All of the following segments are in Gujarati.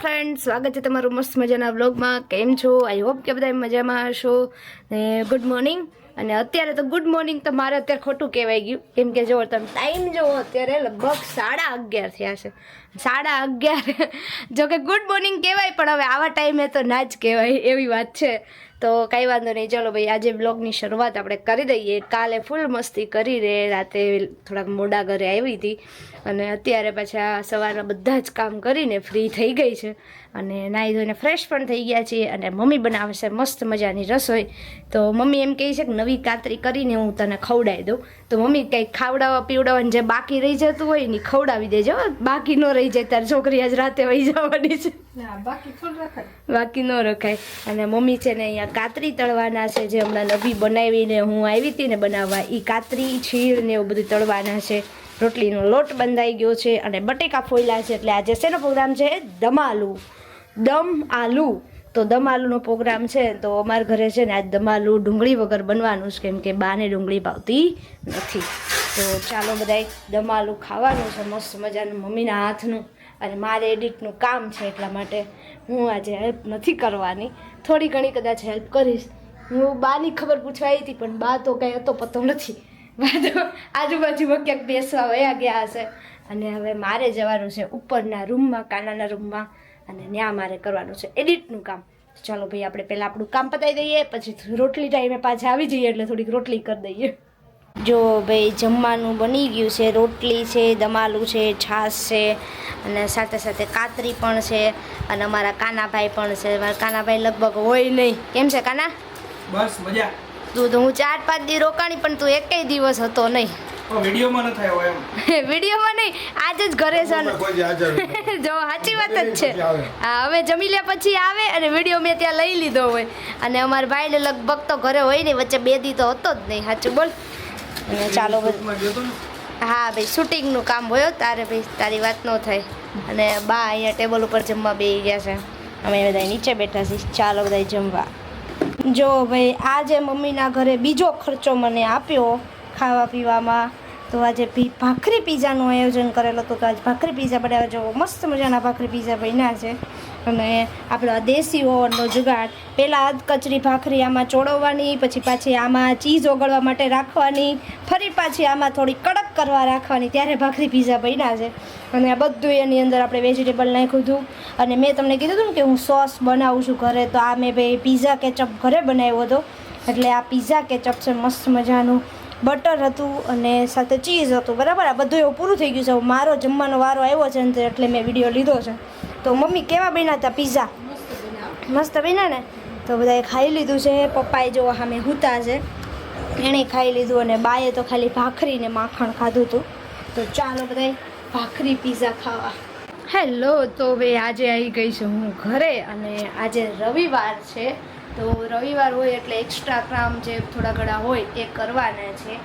ફ્રેન્ડ, સ્વાગત છે તમારું મસ્ત મજાના વ્લોગમાં. કેમ છો? આઈ હોપ કે બધા મજામાં હશો. ને ગુડ મોર્નિંગ. અને અત્યારે તો ગુડ મોર્નિંગ તો મારે અત્યારે ખોટું કહેવાય ગયું, કેમ કે જો તમે ટાઈમ જુઓ અત્યારે લગભગ 11:30 થયા છે. 11:30 જો કે ગુડ મોર્નિંગ કહેવાય, પણ હવે આવા ટાઈમે તો ના જ કહેવાય એવી વાત છે. તો કાંઈ વાંધો નહીં, ચલો ભાઈ આજે બ્લોગની શરૂઆત આપણે કરી દઈએ. કાલે ફૂલ મસ્તી કરીને રાતે થોડાક મોડા ઘરે આવી હતી, અને અત્યારે પાછા સવારના બધા જ કામ કરીને ફ્રી થઈ ગઈ છે, અને નાહી ધોઈને ફ્રેશ પણ થઈ ગયા છીએ. અને મમ્મી બનાવે છે મસ્ત મજાની રસોઈ. તો મમ્મી એમ કહે છે કે નવી કાતરી કરીને હું તને ખવડાવી દઉં. તો મમ્મી કંઈક ખાવડાવવા પીવડાવવાનું જે બાકી રહી જતું હોય ને ખવડાવી દેજો, બાકી ન રહી જાય. તારી છોકરી આજ રાતે વહી જવાની છે, બાકી ન રખાય. અને મમ્મી છે ને અહીંયા કાતરી તળવાના છે, જે હમણાં નવી બનાવીને હું આવી હતી ને બનાવવા, એ કાતરી છીર ને એવું બધું તળવાના છે. રોટલીનો લોટ બંધાઈ ગયો છે અને બટેકા ફોયલા છે. એટલે આજે શેનો પ્રોગ્રામ છે? દમ આલુ. તો દમ આલુનો પ્રોગ્રામ છે. તો અમારા ઘરે છે ને આજ દમ આલુ ડુંગળી વગર બનવાનું છે, કેમ કે બાને ડુંગળી ભાવતી નથી. તો ચાલો બધાય દમ આલુ ખાવાનું છે મસ્ત મજાનું મમ્મીના હાથનું. અને મારે એડિટનું કામ છે, એટલા માટે હું આજે હેલ્પ નથી કરવાની. થોડી ઘણી કદાચ હેલ્પ કરીશ. હું બાની ખબર પૂછવા આવી હતી, પણ બા તો કંઈ હતો પતો નથી. બા તો આજુબાજુમાં ક્યાંક બેસવા વયા ગયા હશે. અને હવે મારે જવાનું છે ઉપરના રૂમમાં, કાનાના રૂમમાં, અને ત્યાં મારે કરવાનું છે એડિટનું કામ. ચાલો ભાઈ આપણે પહેલાં આપણું કામ પતાવી દઈએ, પછી રોટલી ટાઈમે પાછા આવી જઈએ એટલે થોડીક રોટલી કરી દઈએ. જો ભાઈ જમવાનું બની ગયું છે. રોટલી છે, દમાલું છે, છાશ છે, અને સાથે સાથે કાતરી પણ છે. અને અમારા કાનાભાઈ પણ છે. મારા કાનાભાઈ લગભગ હોય નહીં. કેમ છે કાના? બસ મજા. તું તો હું 4-5 દી રોકાણી, પણ તું એકેય દિવસ હતો નહીં. વિડીયોમાં ન થાય એમ. વિડીયોમાં નહીં, આજે જ ઘરે છે ને. જો સાચી વાત જ છે. હા, હવે જમી લે પછી આવે, અને વિડીયો મેં ત્યાં લઈ લીધો હોય. અને અમારા ભાઈને લગભગ તો ઘરે હોય નહીં, વચ્ચે 2 દી તો હતો જ નહીં. સાચું બોલ. અને ચાલો હા ભાઈ, શૂટિંગનું કામ હોય તારે ભાઈ, તારી વાત ન થાય. અને બા અહીંયા ટેબલ ઉપર જમવા બેસી ગયા છે, અમે બધા નીચે બેઠા છીએ. ચાલો બધા જમવા. જો ભાઈ આજે મમ્મીના ઘરે બીજો ખર્ચો મને આપ્યો ખાવા પીવામાં. તો આજે ભાખરી પીઝાનું આયોજન કરેલું હતું. તો આજે ભાખરી પીઝા બનાવ્યા. જો મસ્ત મજાના ભાખરી પીઝા બન્યા છે. અને આપણો દેશી ઓવનનો જુગાડ. પહેલાં કચરી ભાખરી આમાં ચોળવવાની, પછી પાછી આમાં ચીઝ ઓગળવા માટે રાખવાની, ફરી પાછી આમાં થોડી કડક કરવા રાખવાની, ત્યારે ભાખરી પીઝા બન્યા છે. અને આ બધું એની અંદર આપણે વેજીટેબલ નાખ્યું હતું. અને મેં તમને કીધું હતું ને કે હું સોસ બનાવું છું ઘરે, તો આ મેં ભાઈ પીઝા કેચઅપ ઘરે બનાવ્યો હતો. એટલે આ પીઝા કેચઅપ છે મસ્ત મજાનું. બટર હતું અને સાથે ચીઝ હતું. બરાબર, આ બધું એવું પૂરું થઈ ગયું છે. મારો જમવાનો વારો આવ્યો છે ને, એટલે મેં વિડીયો લીધો છે. તો મમ્મી કેવા બન્યા હતા પીઝા? મસ્ત બન્યા ને. તો બધાએ ખાઈ લીધું છે. પપ્પાએ જો સામે હુતા છે, એણે ખાઈ લીધું. અને બાએ તો ખાલી ભાખરી ને માખણ ખાધું હતું. તો ચાલો બધાએ ભાખરી પીઝા ખાવા. હેલો. તો ભાઈ આજે આવી ગઈ છું હું ઘરે, અને આજે રવિવાર છે. તો રવિવાર હોય એટલે એક્સ્ટ્રા કામ જે થોડા ઘણા હોય એ કરવાના છે.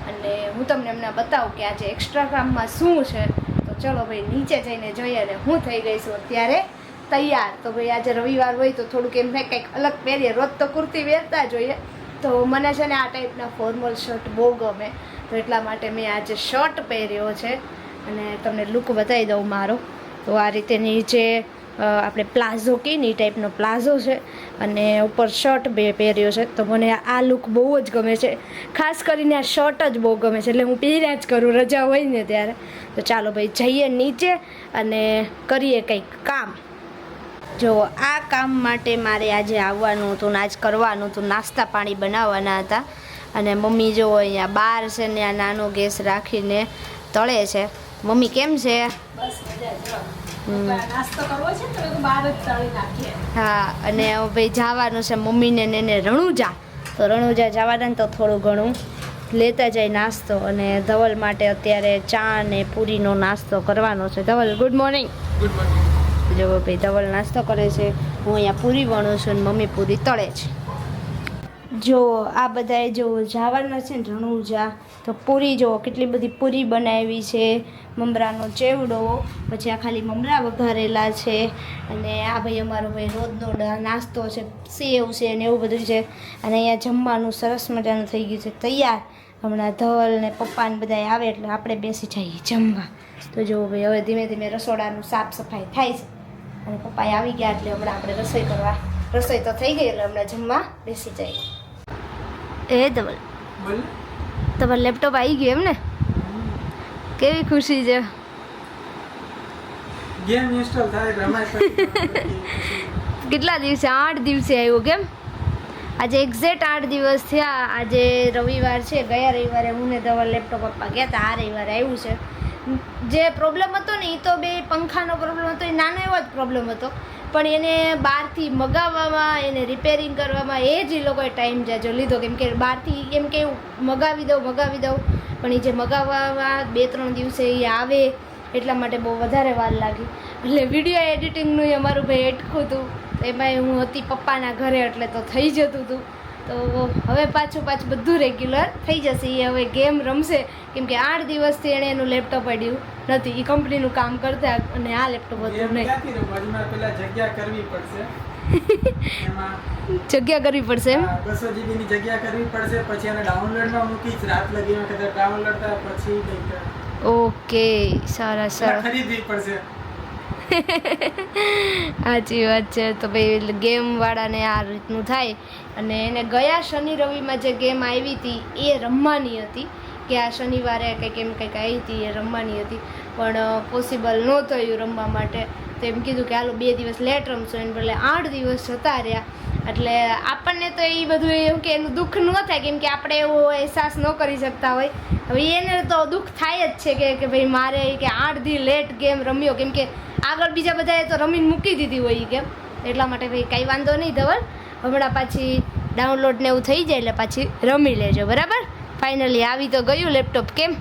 અને હું તમને એમને બતાવું કે આજે એક્સ્ટ્રા કામમાં શું છે. તો ચલો ભાઈ નીચે જઈને જોઈએ. અને હું થઈ ગઈ છું અત્યારે તૈયાર. તો ભાઈ આજે રવિવાર હોય તો થોડુંક એમ થાય કંઈક અલગ પહેરીએ. રોજ તો કુર્તી પહેરતા જોઈએ. તો મને છે ને આ ટાઈપના ફોર્મલ શર્ટ બહુ ગમે, તો એટલા માટે મેં આજે શર્ટ પહેર્યો છે. અને તમને લુક બતાવી દઉં મારો. તો આ રીતે નીચે આપણે પ્લાઝો કહીએ ને એ ટાઈપનો પ્લાઝો છે, અને ઉપર શર્ટ પહેર્યો છે. તો મને આ લુક બહુ જ ગમે છે. ખાસ કરીને આ શર્ટ જ બહુ ગમે છે, એટલે હું પહેર્યા જ કરું રજા હોય ને ત્યારે. તો ચાલો ભાઈ જઈએ નીચે અને કરીએ કંઈક કામ. જો આ કામ માટે મારે આજે આવવાનું હતું ને આજ કરવાનું હતું. નાસ્તા પાણી બનાવવાના હતા. અને મમ્મી જો અહીંયા બહાર છે ને આ નાનો ગેસ રાખીને તળે છે. મમ્મી કેમ છે? નાસ્તો કરવો છે તો બહાર જ તળી નાખીએ. હા, અને ભાઈ જવાનું છે મમ્મીને ને એને રણુજા. તો રણુજા જવાના ને તો થોડું ઘણું લેતા જાય નાસ્તો. અને ધવલ માટે અત્યારે ચા ને પૂરીનો નાસ્તો કરવાનો છે. Dhaval good morning. Good morning. જો ભાઈ ધવલ નાસ્તો કરે છે, હું અહીંયા પૂરી વણું છું ને મમ્મી પૂરી તળે છે. જો આ બધાએ જો જવાના છે ને રણુજા, તો પૂરી જો કેટલી બધી પૂરી બનાવી છે. મમરાનો ચેવડો, પછી આ ખાલી મમરા વઘારેલા છે. અને આ ભાઈ અમારો ભાઈ રોજનો નાસ્તો છે, સેવ છે ને એવું બધું છે. અને અહીંયા જમવાનું સરસ મજાનું થઈ ગયું છે તૈયાર. હમણાં ધવલ ને પપ્પા ને બધા આવે એટલે આપણે બેસી જઈએ જમવા. તો જો ભાઈ હવે ધીમે ધીમે રસોડાનું સાફ સફાઈ થાય છે. અને પપ્પાએ આવી ગયા એટલે હમણાં આપણે રસોઈ તો થઈ ગઈ એટલે હમણાં જમવા બેસી જાય. એ ધવલ બોલ તમારું લેપટોપ આવી ગયું એમ ને? કેવી ખુશી છે. ગેમ ઇન્સ્ટોલ થાય રમાય. કેટલા દિવસે? 8 દિવસે આવ્યું કેમ? આજે એક્ઝેક્ટ 8 દિવસ થયા. આજે રવિવાર છે. ગયા રવિવારે હું ને ધવલ લેપટોપ આપવા ગયા હતા. આ રવિવારે આવ્યું છે. જે પ્રોબ્લેમ હતો ને એ તો બે પંખાનો પ્રોબ્લેમ હતો, એ નાનો એવો જ પ્રોબ્લેમ હતો, પણ એને બહારથી મગાવવામાં, એને રિપેરિંગ કરવામાં એ જ એ લોકોએ ટાઈમ જાજો લીધો. કેમ કે બહારથી એમ કે મગાવી દઉં, પણ એ જે મગાવવામાં 2-3 દિવસે એ આવે એટલા માટે બહુ વધારે વાર લાગી. એટલે વિડીયો એડિટિંગનું અમારું ભાઈ અટકું હતું. એમાંય હું હતી પપ્પાના ઘરે એટલે તો થઈ જતું હતું. તો હવે પાછું બધું રેગ્યુલર થઈ જશે. એ હવે ગેમ રમશે કેમ કે 8 દિવસથી એણે એનું લેપટોપ પડ્યું નથી. એ કંપનીનું કામ કરતા અને આ લેપટોપ હતું નહીં. જગ્યા કરવી પડશે જગ્યા કરવી પડશે એમ? 200 GB ની જગ્યા કરવી પડશે, પછી એને ડાઉનલોડમાં મૂકીશ. રાત લગીમાં કદાચ ડાઉનલોડ થાય પછી ઓકે, સરસ. ખરીદવી પડશે. સાચી વાત છે. તો ભાઈ ગેમવાળાને આ રીતનું થાય. અને એને ગયા શનિ રવિમાં જે ગેમ આવી હતી એ રમવાની હતી, કે આ શનિવારે કંઈક આવી હતી એ રમવાની હતી, પણ પોસિબલ ન થયું રમવા માટે. તો એમ કીધું કે હાલો 2 દિવસ લેટ રમશું, એને બદલે 8 દિવસ જતા રહ્યા. એટલે આપણને તો એ બધું એવું કે એનું દુઃખ ન થાય, કેમ કે આપણે એવો અહેસાસ ન કરી શકતા હોય. હવે એને તો દુઃખ થાય જ છે કે ભાઈ મારે કે 8 દી લેટ ગેમ રમ્યો, કેમ કે આગળ બીજા બધાએ તો રમીને મૂકી દીધી હોય એ ગેમ. એટલા માટે ભાઈ કાંઈ વાંધો નહીં ધવલ, હમણાં પાછી ડાઉનલોડ ને એવું થઈ જાય એટલે પાછી રમી લેજો, બરાબર? ફાઇનલી આવી તો ગયું લેપટોપ. કેમ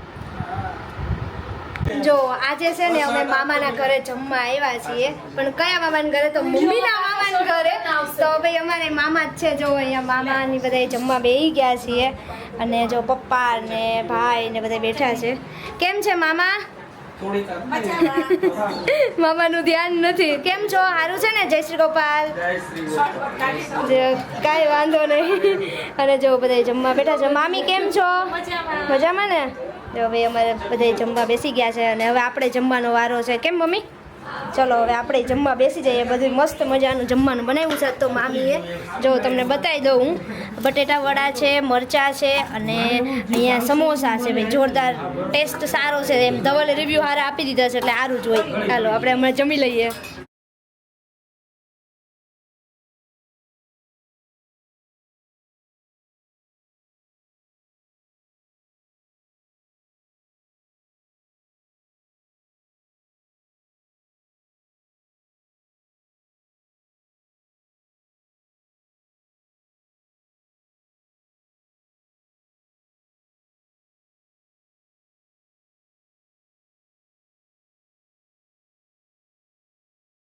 જો આજે છે ને અમે મામાના ઘરે જમવા આવ્યા છીએ, પણ કયા મામાના ઘરે? તો મમ્મીના મામાના ઘરે. તો ભાઈ અમારે મામા જ છે. જો અહીંયા મામાની બધા જમવા બેસી ગયા છીએ, અને જો પપ્પા ને ભાઈ ને બધા બેઠા છે. કેમ છે મામા? મામાનું ધ્યાન નથી. કેમ છો? સારું છે ને? જય શ્રી ગોપાલ. કાંઈ વાંધો નહીં. અને જો બધા જમવા બેઠા છે. મામી કેમ છો? મજામાં ને? જો ભાઈ અમારે બધા જમવા બેસી ગયા છે, અને હવે આપણે જમવાનો વારો છે. કેમ મમ્મી? ચલો હવે આપણે જમવા બેસી જઈએ. બધું મસ્ત મજાનું જમવાનું બનાવ્યું છે. તો મામીએ જો તમને બતાવી દઉં હું, બટેટા વડા છે, મરચાં છે, અને અહીંયા સમોસા છે. ભાઈ જોરદાર ટેસ્ટ સારો છે. એમ ધવલે રિવ્યૂ સારા આપી દીધા છે એટલે સારું જ હોય. ચાલો આપણે હમણાં જમી લઈએ.